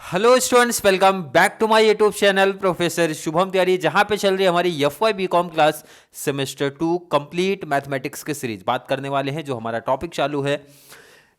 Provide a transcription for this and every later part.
Hello students, welcome back to my YouTube channel professor Shubham Tiwari, जहां पे चल रही है हमारी FY BCom class semester 2 complete mathematics की सीरीज। बात करने वाले हैं जो हमारा टॉपिक चालू है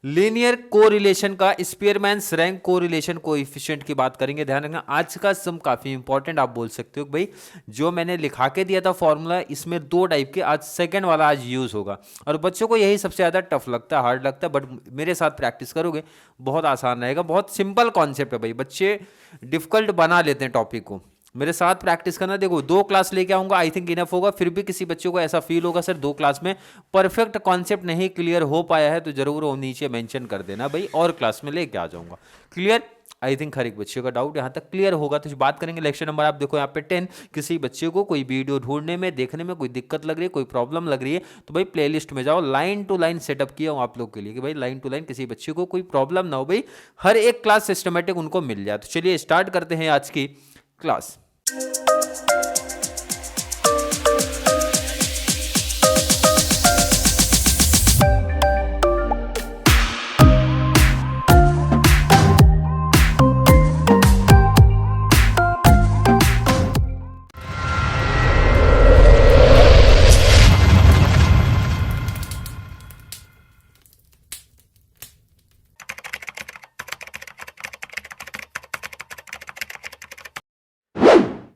लीनियर कोरिलेशन का, स्पीयरमैन्स रैंक कोरिलेशन कोएफिशिएंट की बात करेंगे। ध्यान रखना आज का सम काफी इंपॉर्टेंट आप बोल सकते हो भाई। जो मैंने लिखा के दिया था फॉर्मूला, इसमें दो टाइप के, आज सेकंड वाला आज यूज होगा और बच्चों को यही सबसे ज्यादा टफ लगता है, हार्ड लगता है, बट मेरे साथ प्रैक्टिस करोगे बहुत आसान रहेगा। बहुत सिंपल कॉन्सेप्ट है भाई, बच्चे डिफिकल्ट बना लेते हैं टॉपिक को। मेरे साथ प्रैक्टिस करना। देखो, दो क्लास लेके आऊंगा, आई थिंक इनफ होगा। फिर भी किसी बच्चों को ऐसा फील होगा सर दो क्लास में परफेक्ट कॉन्सेप्ट नहीं क्लियर हो पाया है, तो जरूर वो नीचे मेंशन कर देना भाई, और क्लास में लेके आ जाऊंगा। क्लियर? आई थिंक हर एक बच्चे का डाउट यहाँ तक क्लियर होगा। तो बात करेंगे लेक्चर नंबर, आप देखो यहाँ पे 10। किसी बच्चे को कोई वीडियो ढूंढने में, देखने में कोई दिक्कत लग रही है, कोई प्रॉब्लम लग रही है, तो भाई प्लेलिस्ट में जाओ। लाइन टू लाइन सेटअप किया हूँ आप लोग के लिए कि भाई लाइन टू लाइन किसी बच्चे को कोई प्रॉब्लम ना हो, भाई हर एक क्लास सिस्टमेटिक उनको मिल जाए। तो चलिए स्टार्ट करते हैं आज की क्लास।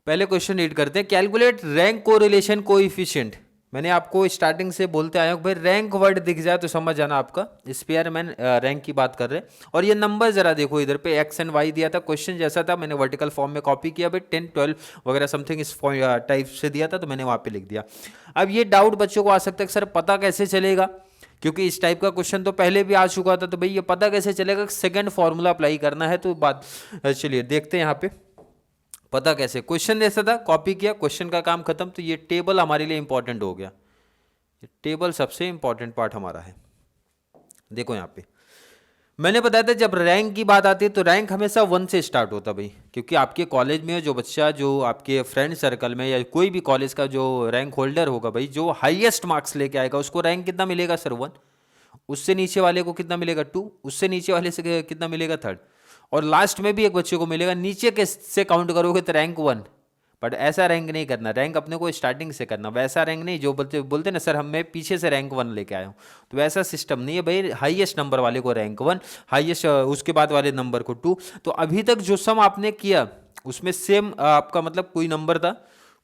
पहले क्वेश्चन रीड करते हैं। Calculate rank correlation coefficient. मैंने आपको स्टार्टिंग से बोलते आया हूं भाई, रैंक वर्ड दिख जाए तो समझ जाना आपका स्पेयरमैन रैंक की बात कर रहे हैं। और ये नंबर जरा देखो, इधर पे एक्स एंड वाई दिया था, क्वेश्चन जैसा था मैंने वर्टिकल फॉर्म में कॉपी किया भाई, 10 12 वगैरह समथिंग इस टाइप से दिया था, तो मैंने वहां पे लिख दिया। अब ये डाउट बच्चों को आ सकता है कि सर पता कैसे चलेगा, क्योंकि इस टाइप का क्वेश्चन तो पहले भी आ चुका था, तो भाई ये पता कैसे चलेगा, सेकंड फॉर्मूला अप्लाई करना है। तो बात चलिए देखते हैं यहाँ पे पता कैसे। क्वेश्चन जैसा था, कॉपी किया, क्वेश्चन का काम खत्म। तो ये टेबल हमारे लिए इंपॉर्टेंट हो गया, ये टेबल सबसे इंपॉर्टेंट पार्ट हमारा है। देखो यहाँ पे मैंने बताया था जब रैंक की बात आती है तो रैंक हमेशा 1 से स्टार्ट होता है भाई, क्योंकि आपके कॉलेज में जो बच्चा, जो आपके फ्रेंड सर्कल में या कोई भी कॉलेज का जो रैंक होल्डर होगा भाई, जो हाईएस्ट मार्क्स लेके आएगा उसको रैंक कितना मिलेगा सर 1। उससे नीचे वाले को कितना मिलेगा 2, उससे नीचे वाले से कितना मिलेगा 3rd, और लास्ट में भी एक बच्चे को मिलेगा। नीचे के से काउंट करोगे तो रैंक 1। बट ऐसा रैंक नहीं करना, रैंक अपने को स्टार्टिंग से करना। वैसा रैंक नहीं जो बोलते बोलते ना सर मैं पीछे से रैंक 1 लेके आया हूँ, तो वैसा सिस्टम नहीं है भाई। हाईएस्ट नंबर वाले को रैंक 1, हाईएस्ट उसके बाद वाले नंबर को 2। तो अभी तक जो सम आपने किया उसमें सेम आपका मतलब कोई नंबर था,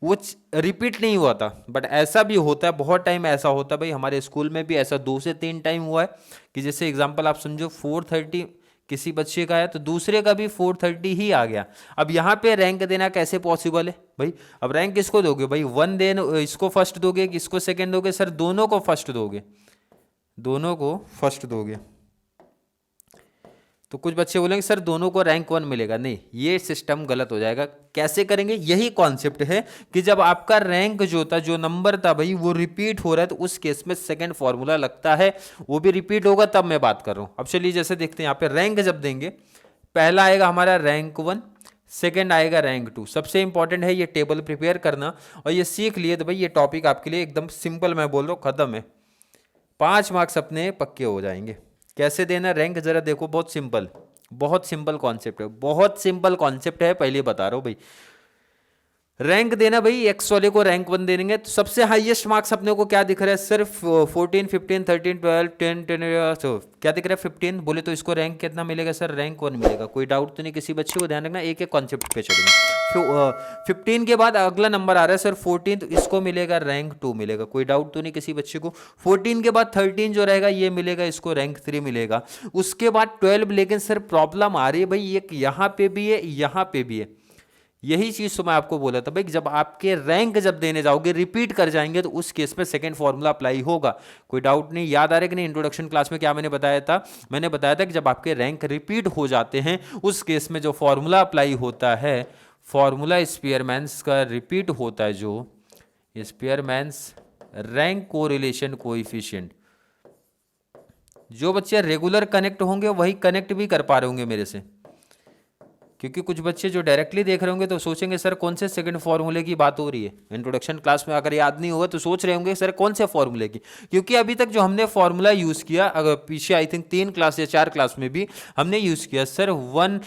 वो रिपीट नहीं हुआ था। बट ऐसा भी होता है, बहुत टाइम ऐसा होता है भाई, हमारे स्कूल में भी ऐसा 2 से 3 टाइम हुआ है कि जैसे एग्जांपल आप समझो 430 किसी बच्चे का है तो दूसरे का भी 430 ही आ गया। अब यहाँ पे रैंक देना कैसे पॉसिबल है भाई? अब रैंक किसको दोगे भाई? 1 देन इसको फर्स्ट दोगे कि इसको सेकंड दोगे? सर दोनों को फर्स्ट दोगे, दोनों को फर्स्ट दोगे। तो कुछ बच्चे बोलेंगे सर दोनों को रैंक 1 मिलेगा, नहीं, ये सिस्टम गलत हो जाएगा। कैसे करेंगे? यही कॉन्सेप्ट है कि जब आपका रैंक जो था, जो नंबर था भाई, वो रिपीट हो रहा है तो उस केस में सेकंड फॉर्मूला लगता है, वो भी रिपीट होगा, तब मैं बात कर रहा हूं। अब चलिए जैसे देखते हैं यहाँ पे रैंक जब देंगे, पहला आएगा हमारा रैंक 1, सेकेंड आएगा रैंक 2। सबसे इंपॉर्टेंट है ये टेबल प्रिपेयर करना, और ये सीख लिए तो भाई ये टॉपिक आपके लिए एकदम सिंपल, मैं बोल रहा हूँ खत्म है। 5 मार्क्स अपने पक्के हो जाएंगे। कैसे देना रैंक जरा देखो, बहुत सिंपल, बहुत सिंपल कॉन्सेप्ट है, बहुत सिंपल कॉन्सेप्ट है, पहले बता रहा हूं भाई। रैंक देना भाई, एक्स वाले को रैंक 1 देंगे तो सबसे हाईएस्ट मार्क्स अपने को क्या दिख रहा है? सिर्फ 14 15 13 12 10 10 तो क्या दिख रहा है? 15 बोले तो इसको रैंक कितना मिलेगा सर? रैंक 1 मिलेगा। कोई डाउट तो नहीं किसी बच्चे को? ध्यान रखना, एक एक कॉन्सेप्ट पे चलेंगे। फिर 15 के बाद अगला नंबर आ रहा है सर 14, तो इसको मिलेगा रैंक 2 मिलेगा। कोई डाउट तो नहीं किसी बच्चे को? 14 के बाद 13 जो रहेगा ये मिलेगा, इसको रैंक 3 मिलेगा। उसके बाद 12, लेकिन सर प्रॉब्लम आ रही है भाई, एक यहाँ पे भी है, यहाँ पे भी है। यही चीज तो मैं आपको बोला था भाई, जब आपके रैंक जब देने जाओगे रिपीट कर जाएंगे तो उस केस में सेकंड फॉर्मूला अप्लाई होगा। कोई डाउट नहीं? याद आ रहा है कि नहीं? इंट्रोडक्शन क्लास में क्या मैंने बताया था? मैंने बताया था कि जब आपके रैंक रिपीट हो जाते हैं उस केस में जो फॉर्मूला अप्लाई होता है, फॉर्मूला स्पीयरमैन्स का रिपीट होता है, जो स्पीयरमैन्स रैंक कोरिलेशन कोएफिशिएंट। जो बच्चे रेगुलर कनेक्ट होंगे वही कनेक्ट भी कर पा रहे होंगे मेरे से। क्योंकि कुछ बच्चे जो डायरेक्टली देख रहे होंगे तो सोचेंगे सर कौन से सेकंड फॉर्मूले की बात हो रही है। इंट्रोडक्शन क्लास में अगर याद नहीं होगा तो सोच रहे होंगे सर कौन से फॉर्मूले की, क्योंकि अभी तक जो हमने फॉर्मूला यूज़ किया, अगर पीछे आई थिंक 3 क्लास या 4 क्लास में भी हमने यूज़ किया sir 1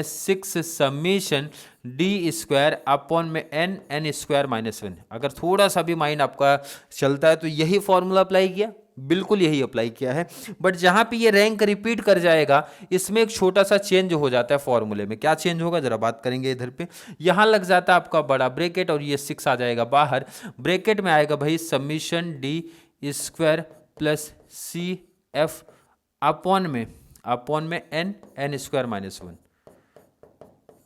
- 6 summation D square upon में n स्क्वायर -1। अगर थोड़ा सा भी माइंड आपका चलता है तो यही फॉर्मूला अप्लाई किया, बिल्कुल यही अप्लाई किया है। बट जहां पे ये रैंक रिपीट कर जाएगा इसमें एक छोटा सा चेंज हो जाता है फॉर्मूले में। क्या चेंज होगा जरा बात करेंगे इधर पे। यहां लग जाता है आपका बड़ा ब्रैकेट और ये 6 आ जाएगा बाहर। ब्रैकेट में आएगा भाई summation D square plus C F upon में n स्क्वायर -1।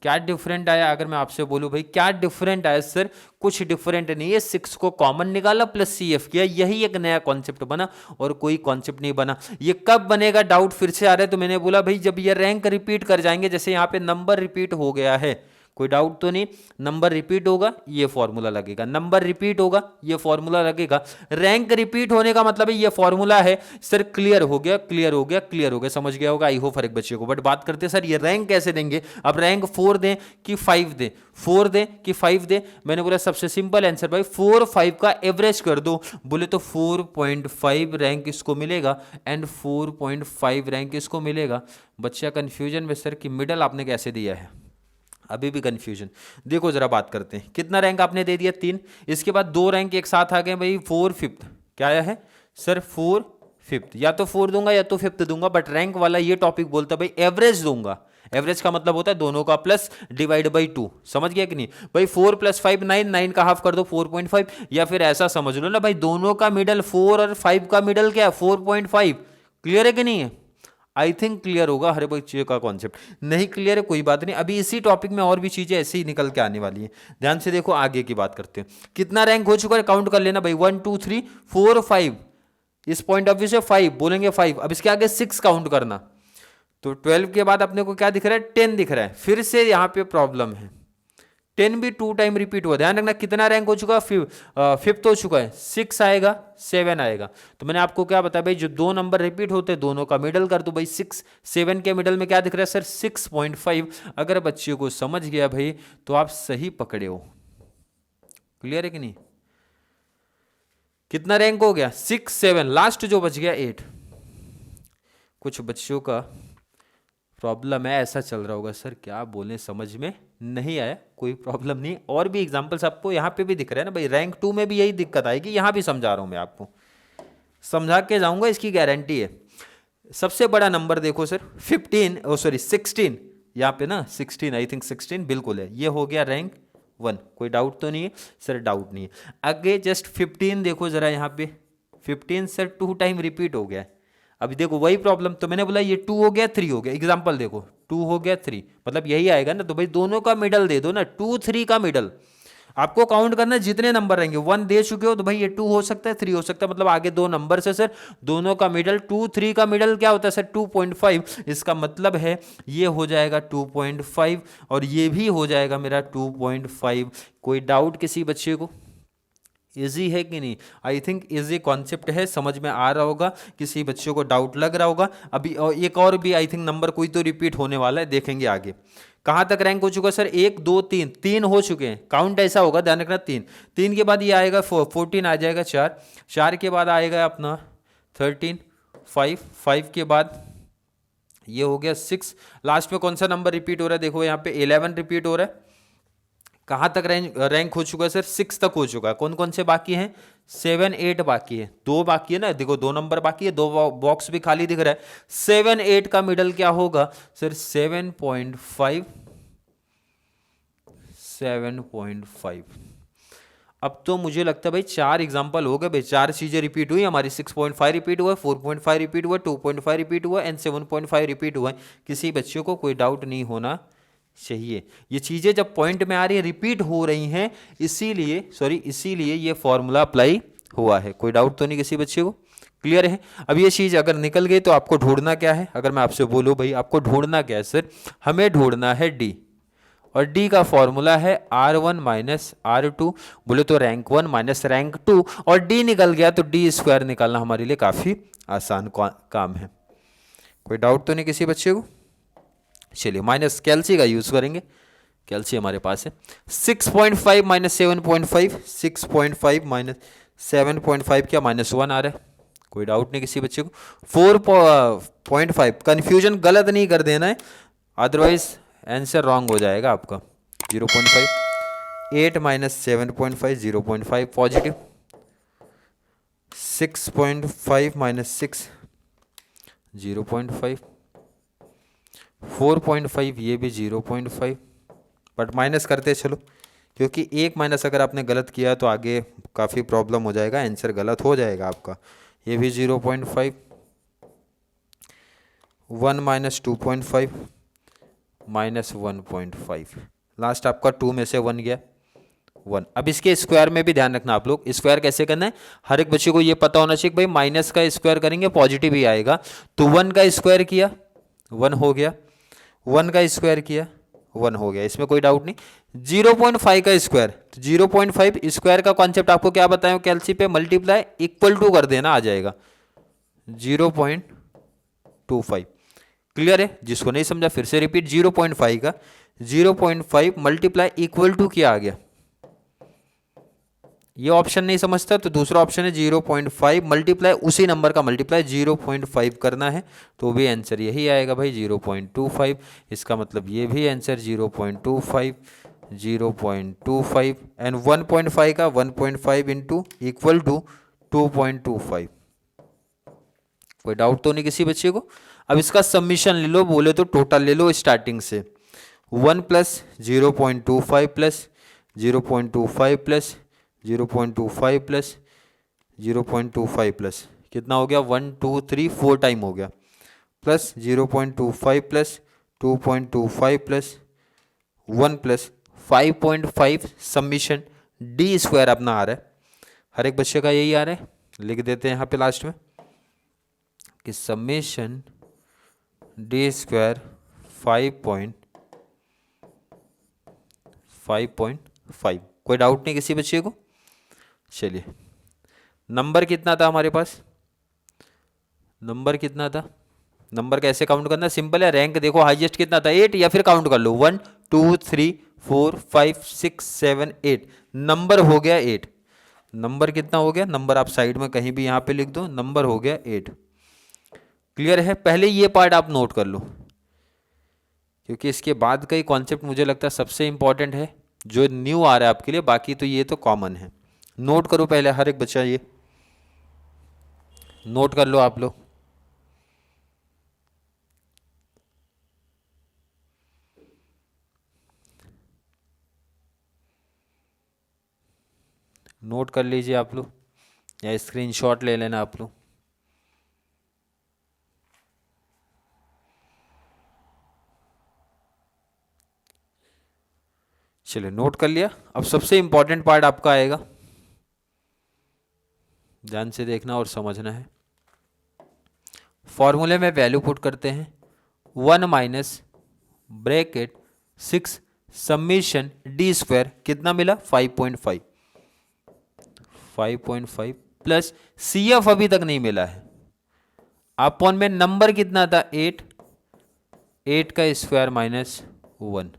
क्या डिफरेंट आया? अगर मैं आपसे बोलूं भाई क्या डिफरेंट आया सर, कुछ डिफरेंट नहीं है। 6 को कॉमन निकाला प्लस सी एफ किया, यही एक नया कॉन्सेप्ट बना और कोई कॉन्सेप्ट नहीं बना। ये कब बनेगा डाउट फिर से आ रहा है, तो मैंने बोला भाई जब ये रैंक रिपीट कर जाएंगे, जैसे यहाँ पे नंबर रिपीट हो गया है, कोई डाउट तो नहीं, नंबर रिपीट होगा ये फॉर्मूला लगेगा, नंबर रिपीट होगा ये फॉर्मूला लगेगा। रैंक रिपीट होने का मतलब है ये फॉर्मूला है सर। क्लियर हो गया, क्लियर हो गया, क्लियर हो गया, समझ गया होगा आई होप हर एक बच्चे को। बट बात करते हैं सर ये रैंक कैसे देंगे। अब रैंक 4 दें कि 5 दें, 4 दें कि 5 दें। मैंने बोला सबसे सिंपल आंसर भाई 4 5 का एवरेज कर दो। बोले तो 4.5 रैंक इसको मिलेगा एंड 4.5 रैंक इसको मिलेगा। बच्चा कंफ्यूजन में सर कि मिडल आपने कैसे दिया है, अभी भी कंफ्यूजन। देखो जरा बात करते हैं, कितना रैंक आपने दे दिया 3, इसके बाद 2 रैंक एक साथ आ गए भाई 4 5। क्या आया है सर 4 5, या तो 4 दूंगा या तो 5 दूंगा, बट रैंक वाला ये टॉपिक बोलता है भाई एवरेज दूंगा। एवरेज का मतलब होता है दोनों का प्लस डिवाइड बाई 2, समझ गया कि नहीं भाई। 4 + 5 9, 9 का हाफ कर दो 4.5, या फिर ऐसा समझ लो ना भाई दोनों का मिडल 4 और 5 का मिडल क्या है 4.5। क्लियर है कि नहीं है? आई थिंक क्लियर होगा हर बच्चे का कॉन्सेप्ट। नहीं क्लियर है कोई बात नहीं, अभी इसी टॉपिक में और भी चीजें ऐसे ही निकल के आने वाली है। ध्यान से देखो आगे की बात करते हैं। कितना रैंक हो चुका है काउंट कर लेना भाई, 1 2 3 4 5। इस पॉइंट ऑफ व्यू से 5 बोलेंगे 5। अब इसके आगे 6 काउंट करना, तो 12 के बाद अपने को क्या दिख रहा है 10 दिख रहा है। फिर से यहाँ पे प्रॉब्लम है, 10 भी 2 टाइम रिपीट हुआ। ध्यान रखना कितना रैंक हो चुका, 5th हो चुका है। 6 आएगा 7 आएगा। तो मैंने आपको क्या बताया भाई जो 2 नंबर रिपीट होते हैं दोनों का मिडल कर दो भाई। 6 7 के मिडल में क्या दिख रहा है सर 6.5। अगर बच्चे को समझ गया भाई तो आप सही पकड़े हो। क्लियर है कि नहीं? कितना रैंक हो गया 6 7, लास्ट जो बच गया 8। कुछ बच्चों का प्रॉब्लम है, ऐसा चल रहा होगा सर क्या बोले समझ में नहीं आया, कोई प्रॉब्लम नहीं। और भी एग्जांपल्स आपको यहाँ पे भी दिख रहे हैं ना भाई। रैंक 2 में भी यही दिक्कत आएगी, यहाँ भी समझा रहा हूँ मैं आपको, समझा के जाऊंगा, इसकी गारंटी है। सबसे बड़ा नंबर देखो सर 16, यहाँ पे ना 16, आई थिंक 16 बिल्कुल है। ये हो गया रैंक 1, कोई डाउट तो नहीं है सर? डाउट नहीं है। आगे जस्ट 15 देखो जरा, यहाँ पे 15 सर 2 टाइम रिपीट हो गया है। अभी देखो वही प्रॉब्लम, तो मैंने बोला ये 2 हो गया 3 हो गया। एग्जांपल देखो 2 हो गया 3, मतलब यही आएगा ना। तो भाई दोनों का मिडल दे दो ना, 2 3 का मिडल। आपको काउंट करना जितने नंबर रहेंगे। 1 दे चुके हो तो भाई ये 2 हो सकता है 3 हो सकता है, मतलब आगे 2 नंबर से सर दोनों का मिडल 2 3 का मिडल क्या होता है सर 2.5। इसका मतलब है ये हो जाएगा 2.5 और ये भी हो जाएगा मेरा 2.5। कोई डाउट किसी बच्चे को? इजी है कि नहीं? आई थिंक इजी कॉन्सेप्ट है, समझ में आ रहा होगा। किसी बच्चों को डाउट लग रहा होगा अभी। एक और भी आई थिंक नंबर कोई तो रिपीट होने वाला है, देखेंगे आगे। कहाँ तक रैंक हो चुका सर 1 2 3, 3 हो चुके हैं। काउंट ऐसा होगा, ध्यान रखना 3 के बाद ये आएगा 14 आ जाएगा 4 के बाद आएगा अपना 13 5 के बाद ये हो गया 6। लास्ट में कौन सा नंबर रिपीट हो रहा है देखो यहाँ पे 11 रिपीट हो रहा है। कहाँ तक रैंक हो चुका है सर 6 तक हो चुका है। कौन कौन से बाकी हैं 7 8 बाकी है, 2 बाकी है ना, देखो 2 नंबर बाकी है, 2 बॉक्स भी खाली दिख रहा है। 7 8 का मिडल क्या होगा सर 7.5 7.5। अब तो मुझे लगता है भाई 4 एग्जांपल हो गए भाई, 4 चीजें रिपीट हुई हमारी। 6.5 रिपीट हुआ, 4.5 रिपीट हुआ, 2.5 रिपीट हुआ एंड 7.5 रिपीट हुआ। किसी बच्चों को कोई डाउट नहीं होना चाहिए। ये चीजें जब पॉइंट में आ रही है रिपीट हो रही हैं, इसीलिए ये फॉर्मूला अप्लाई हुआ है। कोई डाउट तो नहीं किसी बच्चे को? क्लियर है? अब ये चीज अगर निकल गई तो आपको ढूंढना क्या है? अगर मैं आपसे बोलूं भाई आपको ढूंढना क्या है सर, हमें ढूंढना है डी, और डी का फॉर्मूला है R1 - R2। बोले तो रैंक 1 माइनस रैंक 2, और डी निकल गया तो डी स्क्वायर निकालना हमारे लिए काफी आसान काम है। कोई डाउट तो नहीं किसी बच्चे को? चलिए माइनस कैल्सी का यूज़ करेंगे, कैल्सी हमारे पास है 6.5 माइनस 7.5, 6.5 माइनस 7.5 क्या -1 आ रहा है, कोई डाउट नहीं किसी बच्चे को। 4.5 कन्फ्यूजन गलत नहीं कर देना है, अदरवाइज आंसर रॉन्ग हो जाएगा आपका। 0.5, 8 माइनस 7.5 0.5 पॉजिटिव, 6.5 माइनस 6 0.5, 4.5 ये भी 0.5, बट माइनस करते चलो, क्योंकि एक माइनस अगर आपने गलत किया तो आगे काफ़ी प्रॉब्लम हो जाएगा, आंसर गलत हो जाएगा आपका। ये भी 0.5, 1 माइनस 2.5 माइनस 1.5, लास्ट आपका 2 में से 1 गया 1। अब इसके स्क्वायर में भी ध्यान रखना आप लोग, स्क्वायर कैसे करना है हर एक बच्चे को ये पता होना चाहिए, भाई माइनस का स्क्वायर करेंगे पॉजिटिव ही आएगा। तो 1 का स्क्वायर किया 1 हो गया, 1 का स्क्वायर किया 1 हो गया, इसमें कोई डाउट नहीं। 0.5 का स्क्वायर, तो 0.5 स्क्वायर का कॉन्सेप्ट आपको क्या बताया, कैल्सी पे मल्टीप्लाई इक्वल टू कर देना आ जाएगा 0.25। क्लियर है, जिसको नहीं समझा फिर से रिपीट, 0.5 का 0.5 मल्टीप्लाई इक्वल टू क्या आ गया, ये ऑप्शन नहीं समझता तो दूसरा ऑप्शन है 0.5 मल्टीप्लाई उसी नंबर का मल्टीप्लाई 0.5 करना है, तो भी आंसर यही आएगा भाई 0.25। इसका मतलब ये भी आंसर 0.25, 0.25 एंड 1.5 का 1.5 इंटू इक्वल टू 2.25। कोई डाउट तो नहीं किसी बच्चे को। अब इसका सबमिशन ले लो, बोले तो टोटल ले लो स्टार्टिंग से, 1 plus 0.25 plus 0.25 plus 0.25 plus 0.25 plus कितना हो गया 1 2 3 4 टाइम हो गया, plus 0.25 plus 2.25 plus 1 plus 5.5 submission D square अपना आ रहा है, हर एक बच्चे का यही आ रहा है। लिख देते हैं यहाँ पे लास्ट में कि सबमिशन डी स्क्वायर 5.5। कोई डाउट नहीं किसी बच्चे को। चलिए नंबर कितना था हमारे पास, नंबर कितना था, नंबर कैसे काउंट करना, सिंपल है, रैंक देखो हाईएस्ट कितना था 8, या फिर काउंट कर लो 1 2 3 4 5 6 7 8, नंबर हो गया 8। नंबर कितना हो गया, नंबर आप साइड में कहीं भी यहाँ पे लिख दो, नंबर हो गया 8। क्लियर है, पहले ये पार्ट आप नोट कर लो, क्योंकि इसके बाद का ही कॉन्सेप्ट मुझे लगता है सबसे इंपॉर्टेंट है जो न्यू आ रहा है आपके लिए, बाकी तो ये तो कॉमन है। नोट करो पहले हर एक बच्चा, ये नोट कर लो आप लोग। नोट कर लीजिए आप लोग, या स्क्रीनशॉट ले लेना आप लोग। चलिए नोट कर लिया। अब सबसे इंपॉर्टेंट पार्ट आपका आएगा, ध्यान से देखना और समझना है। फॉर्मूले में वैल्यू पुट करते हैं, 1 minus bracket 6 submission D square कितना मिला 5.5 प्लस सी एफ अभी तक नहीं मिला है, अपॉन में नंबर कितना था 8, 8 का स्क्वायर माइनस 1।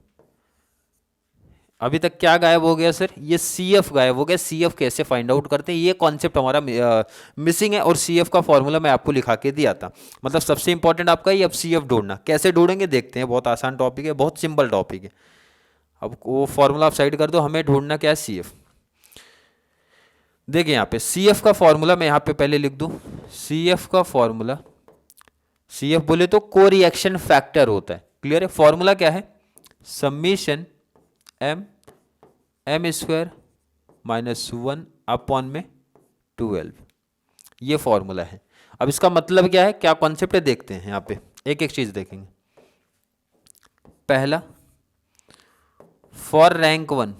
अभी तक क्या गायब हो गया सर, ये सी एफ गायब हो गया। सी एफ कैसे फाइंड आउट करते हैं, ये कॉन्सेप्ट हमारा मिसिंग है, और सी एफ का फॉर्मूला मैं आपको लिखा के दिया था। मतलब सबसे इंपॉर्टेंट आपका ये अब सी एफ ढूंढना, कैसे ढूंढेंगे देखते हैं, बहुत आसान टॉपिक है, बहुत सिंपल टॉपिक है। अब वो फॉर्मूला आप साइड कर दो, हमें ढूंढना क्या है सी एफ। देखिए यहाँ पे सी एफ का फॉर्मूला मैं यहाँ पे पहले लिख दूँ, सी एफ का फॉर्मूला, सी एफ बोले तो को रिएक्शन फैक्टर होता है। क्लियर है, फॉर्मूला क्या है, summation M square minus 1 upon में 12, ये फॉर्मूला है। अब इसका मतलब क्या है, क्या कॉन्सेप्ट है, देखते हैं यहाँ पे एक एक चीज देखेंगे। पहला फॉर रैंक 1,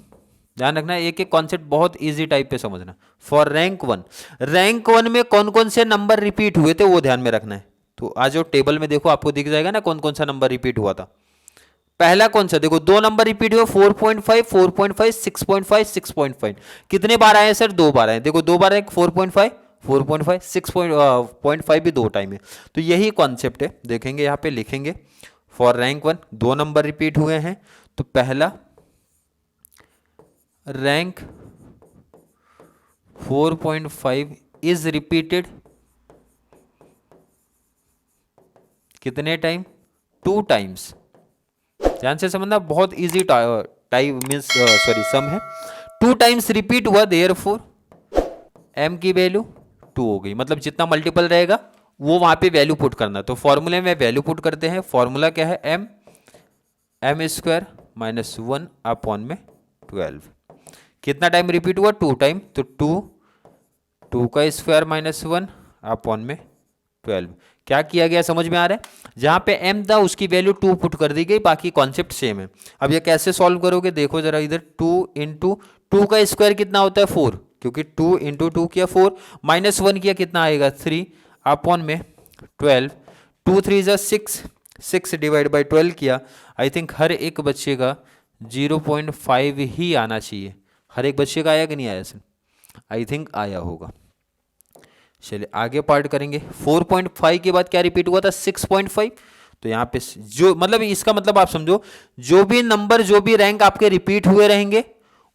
ध्यान रखना एक एक कॉन्सेप्ट बहुत इजी टाइप पे समझना। फॉर रैंक 1, रैंक 1 में कौन कौन से नंबर रिपीट हुए थे वो ध्यान में रखना है। तो आज जो टेबल में देखो आपको दिख जाएगा ना कौन कौन सा नंबर रिपीट हुआ था। पहला कौन सा, देखो 2 नंबर रिपीट हुए 4.5 4.5 6.5 6.5। कितने बार आए सर, 2 बार आए। देखो 2 बार आए 4.5 4.5 6.5 भी 2 टाइम है। तो यही कॉन्सेप्ट है, देखेंगे यहाँ पे लिखेंगे फॉर रैंक 1 दो नंबर रिपीट हुए हैं, तो पहला रैंक 4.5 इज रिपीटेड कितने टाइम? 2 टाइम्स। ध्यान से समझना, बहुत इजी टाइप मीन्स सॉरी सम है। 2 टाइम्स रिपीट हुआ, देयरफॉर m की वैल्यू 2 हो गई। मतलब जितना मल्टीपल रहेगा वो वहां पे वैल्यू पुट करना। तो फॉर्मूले में वैल्यू पुट करते हैं। फॉर्मूला क्या है? m स्क्वायर माइनस 1 अपॉन में 12। कितना टाइम रिपीट हुआ? 2 टाइम। तो 2 का स्क्वायर माइनस 1 अपॉन में 12। क्या किया गया समझ में आ रहा है? जहां पे m था उसकी वैल्यू 2 पुट कर दी गई, बाकी कॉन्सेप्ट सेम है। अब ये कैसे सॉल्व करोगे देखो जरा इधर। 2 इंटू 2 का स्क्वायर कितना होता है? 4, क्योंकि 2 इंटू 2 किया 4, माइनस 1 किया कितना आएगा? 3 अपॉन में 12। 2 3 जा 6, 6 डिवाइड बाई 12 किया। आई थिंक हर एक बच्चे का 0.5 ही आना चाहिए। हर एक बच्चे का आया कि नहीं आया सर? आई थिंक आया होगा। चलिए आगे पार्ट करेंगे। 4.5 के बाद क्या रिपीट हुआ था? 6.5। तो यहाँ पे जो मतलब इसका मतलब आप समझो, जो भी नंबर जो भी रैंक आपके रिपीट हुए रहेंगे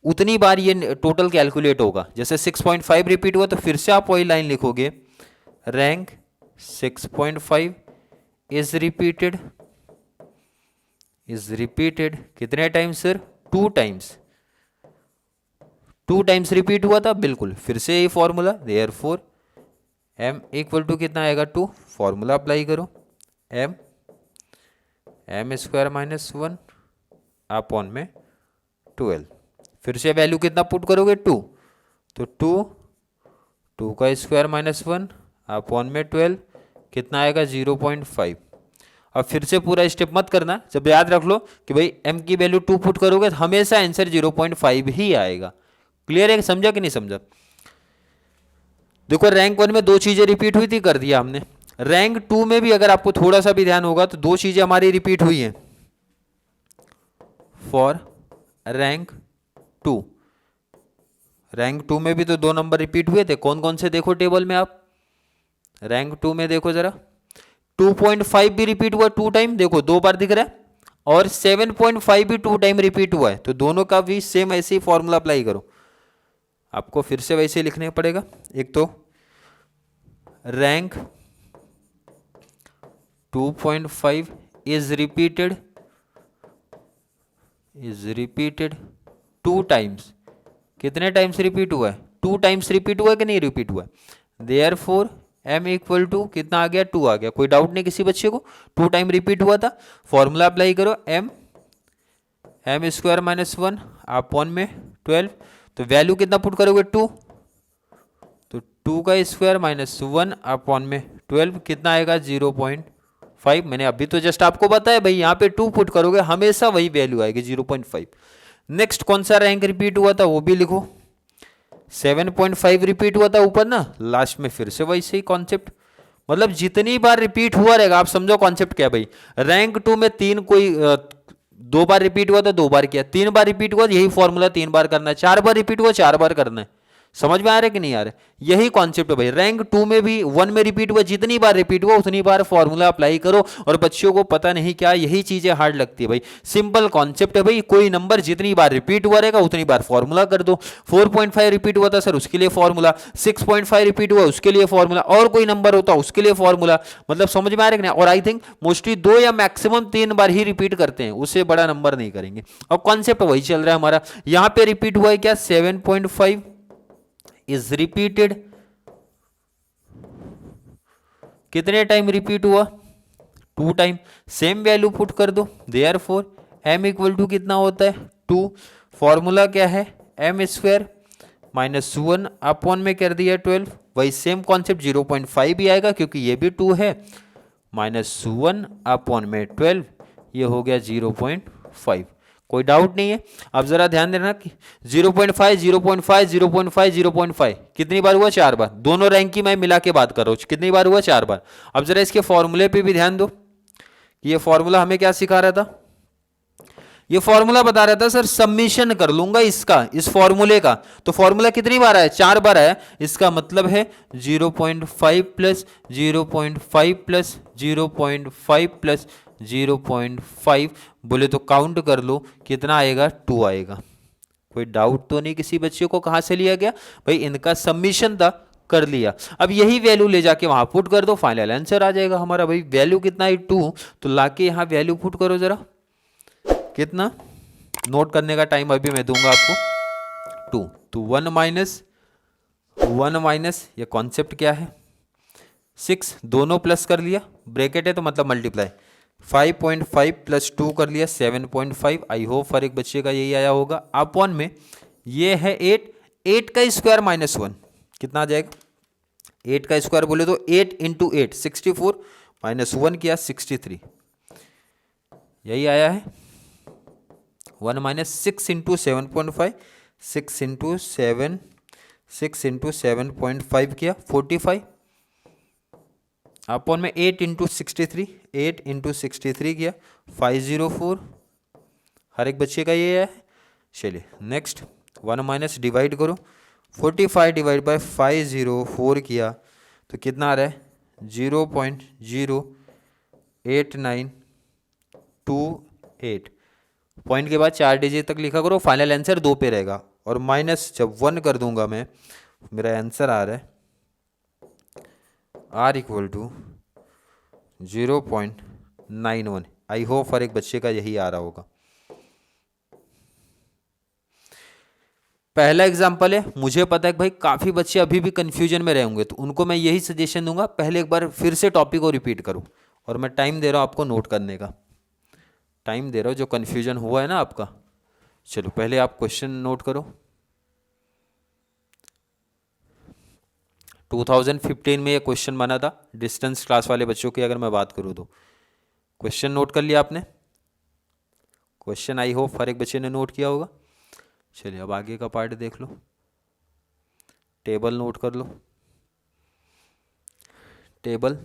उतनी बार ये टोटल कैलकुलेट होगा। जैसे 6.5 रिपीट हुआ तो फिर से आप वही लाइन लिखोगे, रैंक 6.5 इज रिपीटेड कितने times sir? 2 times. 2 times repeat हुआ था, बिल्कुल फिर से यही formula, therefore m equal to कितना आएगा? 2। फॉर्मूला अप्लाई करो, m स्क्वायर माइनस 1 अपॉन में 12। फिर से वैल्यू कितना पुट करोगे? 2। तो 2 का स्क्वायर माइनस 1 अपॉन में 12 कितना आएगा? 0.5। अब फिर से पूरा स्टेप मत करना, जब याद रख लो कि भाई m की वैल्यू 2 पुट करोगे तो हमेशा आंसर 0.5 ही आएगा। क्लियर है? समझा कि नहीं समझा? देखो रैंक 1 में 2 चीजें रिपीट हुई थी, कर दिया हमने। रैंक 2 में भी अगर आपको थोड़ा सा भी ध्यान होगा तो 2 चीजें हमारी रिपीट हुई हैं फॉर रैंक 2। रैंक 2 में भी तो 2 नंबर रिपीट हुए थे। कौन कौन से देखो टेबल में आप, रैंक 2 में देखो जरा। 2.5 भी रिपीट हुआ 2 टाइम, देखो 2 बार दिख रहा है। और 7.5 भी 2 टाइम रिपीट हुआ है। तो दोनों का भी सेम ऐसे ही फॉर्मूला अप्लाई करो। आपको फिर से वैसे ही लिखने पड़ेगा। एक तो रैंक 2.5 इज रिपीटेड 2 टाइम्स। कितने टाइम्स रिपीट हुआ है? 2 टाइम्स रिपीट हुआ है कि नहीं रिपीट हुआ है? देयरफॉर m इक्वल टू कितना आ गया? 2 आ गया। कोई डाउट नहीं किसी बच्चे को? 2 टाइम रिपीट हुआ था। फॉर्मूला अप्लाई करो, m स्क्वायर माइनस 1 अपॉन में 12। तो वैल्यू कितना पुट करोगे? 2। तो 2 का स्क्वायर माइनस 1 अपॉन में 12 कितना आएगा? 0.5। मैंने अभी तो जस्ट आपको बताया भाई, यहाँ पे 2 पुट करोगे हमेशा वही वैल्यू आएगी 0.5। नेक्स्ट कौन सा रैंक रिपीट हुआ था वो भी लिखो। 7.5 रिपीट हुआ था ऊपर ना, लास्ट में फिर से वही सही कॉन्सेप्ट। मतलब जितनी बार रिपीट हुआ रहेगा, आप समझो कॉन्सेप्ट क्या है भाई। रैंक 2 में 3 कोई 2 बार रिपीट हुआ तो 2 बार किया, 3 बार रिपीट हुआ यही फॉर्मूला 3 बार करना है, 4 बार रिपीट हुआ 4 बार करना है। समझ में आ रहा है कि नहीं आ रहा है? यही कॉन्सेप्ट है भाई। रैंक 2 में भी 1 में रिपीट हुआ, जितनी बार रिपीट हुआ उतनी बार फॉर्मूला अप्लाई करो। और बच्चों को पता नहीं क्या यही चीजें हार्ड लगती है भाई। सिंपल कॉन्सेप्ट है भाई, कोई नंबर जितनी बार रिपीट हुआ रहेगा उतनी बार फॉर्मूला कर दो। 4.5 रिपीट हुआ था सर, उसके लिए फॉर्मूला। 6.5 रिपीट हुआ उसके लिए फॉर्मूला, और कोई नंबर होता उसके लिए फॉर्मूला। मतलब समझ में आ रहा है कि नहीं? और आई थिंक मोस्टली 2 या मैक्सिमम 3 बार ही रिपीट करते हैं, उससे बड़ा नंबर नहीं करेंगे। और कॉन्सेप्ट वही चल रहा है हमारा। यहां पे रिपीट हुआ है क्या? 7.5 इज रिपीटेड कितने टाइम रिपीट हुआ? 2 टाइम। सेम वैल्यू पुट कर दो, देयरफॉर m इक्वल टू कितना होता है? 2। फॉर्मूला क्या है? m स्क्वायर माइनस 1 अपॉन में कर दिया 12। वही सेम कॉन्सेप्ट 0.5 भी आएगा क्योंकि ये भी 2 है, माइनस 1 अपॉन में 12 ये हो गया 0.5। कोई डाउट नहीं है? अब जरा ध्यान देना कि 0.5 0.5 0.5 0.5 कितनी बार हुआ? 4 बार। दोनों रैंक की मैं मिला के बात कर रहा हूँ, कितनी बार हुआ? 4 बार। अब जरा इसके फॉर्मूले पे भी ध्यान दो कि ये फॉर्मूला हमें क्या सिखा रहा था? ये फॉर्मूला बता रहा था सर सबमिशन कर लूंगा इसका, इस फॉर्मूले का। तो फॉर्मूला कितनी बार आया? 4 बार आया। इसका मतलब है 0.5 प्लस 0.5 प्लस 0.5 प्लस 0.5 बोले तो काउंट कर लो कितना आएगा, 2 आएगा। कोई डाउट तो नहीं किसी बच्चे को कहाँ से लिया गया भाई, इनका सबमिशन था, कर लिया। अब यही वैल्यू ले जाके वहां पुट कर दो, फाइनल आंसर आ जाएगा हमारा। भाई वैल्यू कितना है 2, तो लाके यहाँ वैल्यू पुट करो जरा, कितना, नोट करने का टाइम अभी मैं दूंगा आपको। 2 तो 1 माइनस ये कॉन्सेप्ट क्या है, 6 दोनों प्लस कर लिया, ब्रैकेट है तो मतलब मल्टीप्लाई, 5.5 प्लस 2 कर लिया 7.5। आई होप हर एक बच्चे का यही आया होगा। अपॉन में ये है 8 का स्क्वायर माइनस 1 कितना आ जाएगा, 8 का स्क्वायर बोले तो 8 इंटू 8 64 माइनस 1 किया 63, यही आया है। 1 माइनस 6 इंटू 7.5, 6 इंटू 7.5 किया 45, अपॉन में 8 इंटू 63, 8 इंटू 63 किया 504, हर एक बच्चे का ये है। चलिए नेक्स्ट 1 माइनस डिवाइड करो, 45 डिवाइड बाय 504 किया तो कितना आ रहा है 0.08928, पॉइंट के बाद 4 डिजिट तक लिखा करो, फाइनल आंसर 2 पे रहेगा। और माइनस जब 1 कर दूंगा मैं, मेरा आंसर आ रहा है R equal to 0.91। I hope हर एक बच्चे का यही आ रहा होगा। पहला एग्जाम्पल है, मुझे पता है कि भाई काफ़ी बच्चे अभी भी कंफ्यूजन में रहे होंगे, तो उनको मैं यही सजेशन दूंगा, पहले एक बार फिर से टॉपिक को रिपीट करो। और मैं टाइम दे रहा हूँ आपको नोट करने का, टाइम दे रहा हूँ, जो कंफ्यूजन हुआ है ना आपका। चलो पहले आप क्वेश्चन नोट करो। 2015 में ये क्वेश्चन बना था डिस्टेंस क्लास वाले बच्चों की, अगर मैं बात करूँ तो। क्वेश्चन नोट कर लिया आपने, क्वेश्चन आई होप हर एक बच्चे ने नोट किया होगा। चलिए अब आगे का पार्ट देख लो, टेबल नोट कर लो, टेबल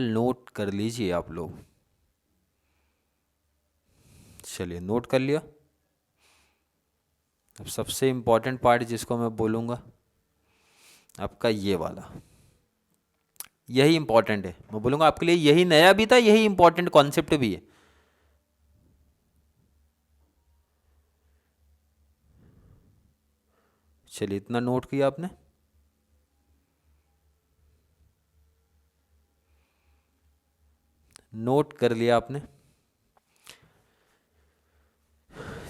नोट कर लीजिए आप लोग। चलिए नोट कर लिया। अब सबसे इंपॉर्टेंट पार्ट जिसको मैं बोलूँगा आपका ये वाला, यही इंपॉर्टेंट है, मैं बोलूँगा आपके लिए यही नया भी था, यही इंपॉर्टेंट कॉन्सेप्ट भी है। चलिए इतना नोट किया आपने। नोट कर लिया आपने।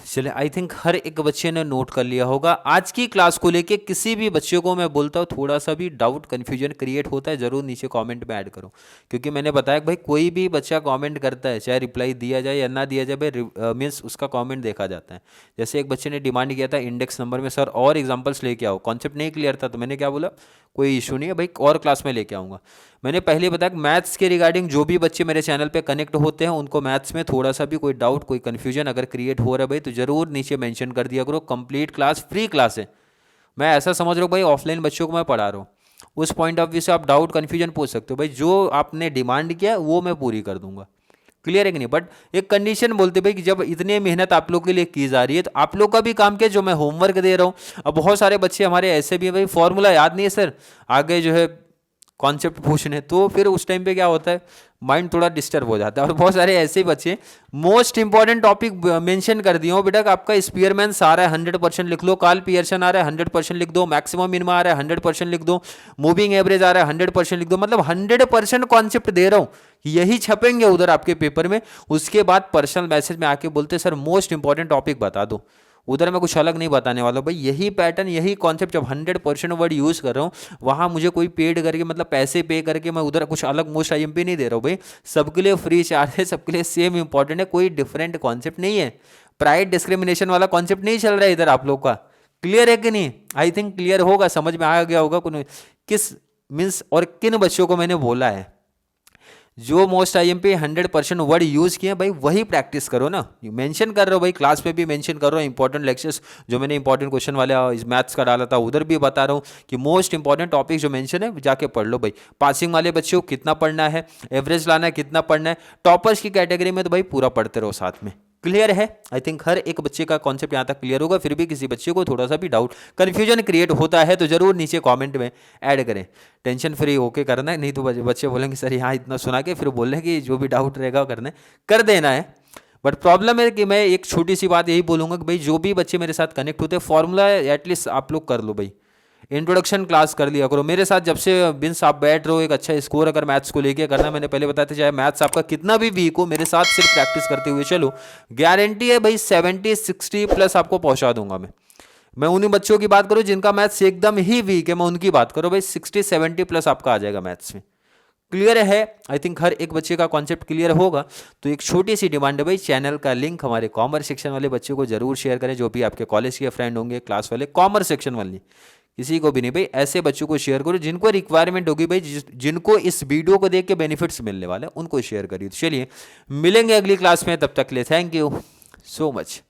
चलिए आई थिंक हर एक बच्चे ने नोट कर लिया होगा। आज की क्लास को लेके किसी भी बच्चे को मैं बोलता हूँ थोड़ा सा भी डाउट कन्फ्यूजन क्रिएट होता है, जरूर नीचे कमेंट में ऐड करो, क्योंकि मैंने बताया कि भाई कोई भी बच्चा कमेंट करता है, चाहे रिप्लाई दिया जाए या ना दिया जाए, भाई मीन्स उसका कमेंट देखा जाता है। जैसे एक बच्चे ने डिमांड किया था इंडेक्स नंबर में सर और एग्जाम्पल्स लेके आओ, कॉन्सेप्ट नहीं क्लियर था, तो मैंने क्या बोला कोई इशू नहीं है भाई, और क्लास में लेके आऊँगा। मैंने पहले बताया कि मैथ्स के रिगार्डिंग जो भी बच्चे मेरे चैनल पे कनेक्ट होते हैं उनको मैथ्स में थोड़ा सा भी कोई डाउट कोई कन्फ्यूजन अगर क्रिएट हो रहा है भाई, तो जरूर नीचे मेंशन कर दिया करो। कंप्लीट क्लास फ्री क्लास है, मैं ऐसा समझ रहा हूँ भाई ऑफलाइन बच्चों को मैं पढ़ा रहा हूँ, उस पॉइंट ऑफ व्यू से आप डाउट कन्फ्यूजन पूछ सकते हो भाई, जो आपने डिमांड किया वो मैं पूरी कर दूंगा। क्लियर है कि नहीं? बट एक कंडीशन बोलते भाई कि जब इतनी मेहनत आप लोग के लिए की जा रही है तो आप लोग का भी काम क्या, जो मैं होमवर्क दे रहा हूँ। अब बहुत सारे बच्चे हमारे ऐसे भी हैं भाई फॉर्मूला याद नहीं है सर, आगे जो है कॉन्सेप्ट पूछने, तो फिर उस टाइम पे क्या होता है माइंड थोड़ा डिस्टर्ब हो जाता है। और बहुत सारे ऐसे बच्चे मोस्ट इंपॉर्टेंट टॉपिक मेंशन कर दिए हो बेटा, आपका स्पीयरमैन आ रहा है 100% लिख लो, कार्ल पियर्सन आ रहा है 100% लिख दो, मैक्सिमम मिनिमा आ रहा है 100% लिख दो, मूविंग एवरेज आ रहा है 100% लिख दो, मतलब 100% कॉन्सेप्ट दे रहा हूँ, यही छपेंगे उधर आपके पेपर में। उसके बाद पर्सनल मैसेज में आके बोलते सर मोस्ट इंपॉर्टेंट टॉपिक बता दो, उधर मैं कुछ अलग नहीं बताने वाला भाई, यही पैटर्न यही कॉन्सेप्ट, जब 100% वर्ड यूज़ कर रहा हूँ वहाँ मुझे कोई पेड करके मतलब पैसे पे करके मैं उधर कुछ अलग मोस्ट आईएमपी नहीं दे रहा हूँ भाई, सबके लिए फ्री चार्ज है, सबके लिए सेम इंपॉर्टेंट है, कोई डिफरेंट कॉन्सेप्ट नहीं है, प्राइड डिस्क्रिमिनेशन वाला कॉन्सेप्ट नहीं चल रहा है इधर आप लोग का। क्लियर है कि नहीं? आई थिंक क्लियर होगा, समझ में आ गया होगा किस मीन्स और किन बच्चों को मैंने बोला है। जो मोस्ट आईएमपी 100% वर्ड यूज किए भाई वही प्रैक्टिस करो ना, मेंशन कर रहे हो भाई क्लास पे भी मेंशन कर रहा हूँ, इंपॉर्टेंट लेक्चर्स जो मैंने इंपॉर्टेंट क्वेश्चन वाले इस मैथ्स का डाला था उधर भी बता रहा हूँ कि मोस्ट इंपॉर्टेंट टॉपिक जो मेंशन है जाके पढ़ लो भाई। पासिंग वाले बच्चों को कितना पढ़ना है, एवरेज लाना है कितना पढ़ना है, टॉपर्स की कैटेगरी में तो भाई पूरा पढ़ते रहो साथ में। क्लियर है? आई थिंक हर एक बच्चे का कॉन्सेप्ट यहाँ तक क्लियर होगा। फिर भी किसी बच्चे को थोड़ा सा भी डाउट कन्फ्यूजन क्रिएट होता है तो जरूर नीचे कमेंट में ऐड करें। टेंशन फ्री होके करना है, नहीं तो बच्चे बोलेंगे सर यहाँ इतना सुना के फिर बोल रहे हैं कि जो भी डाउट रहेगा करना है, कर देना है। बट प्रॉब्लम है कि मैं एक छोटी सी बात यही बोलूँगा कि भाई जो भी बच्चे मेरे साथ कनेक्ट होते हैं फॉर्मूला एटलीस्ट आप लोग कर लो भाई, इंट्रोडक्शन क्लास कर लिया करो मेरे साथ। जब से बिन्स आप बैठ रहे हो एक अच्छा स्कोर अगर मैथ्स को लेके करना, मैंने पहले बताया था चाहे मैथ्स आपका कितना भी वीक हो मेरे साथ सिर्फ प्रैक्टिस करते हुए चलो, गारंटी है भाई 70-60 प्लस आपको पहुंचा दूंगा मैं उन्हीं बच्चों की बात करूं जिनका मैथ्स एकदम ही वीक है, मैं उनकी बात करूं भाई 60-70 प्लस आपका आ जाएगा मैथ्स में। क्लियर है? आई थिंक हर एक बच्चे का कॉन्सेप्ट क्लियर होगा। तो एक छोटी सी डिमांड है भाई, चैनल का लिंक हमारे कॉमर्स सेक्शन वाले बच्चों को जरूर शेयर करें, जो भी आपके कॉलेज के फ्रेंड होंगे क्लास वाले कॉमर्स सेक्शन वाले, किसी को भी नहीं भाई, ऐसे बच्चों को शेयर करो जिनको रिक्वायरमेंट होगी भाई, जिनको इस वीडियो को देख के बेनिफिट्स मिलने वाले हैं उनको शेयर करिए। तो चलिए मिलेंगे अगली क्लास में, तब तक के लिए थैंक यू सो मच।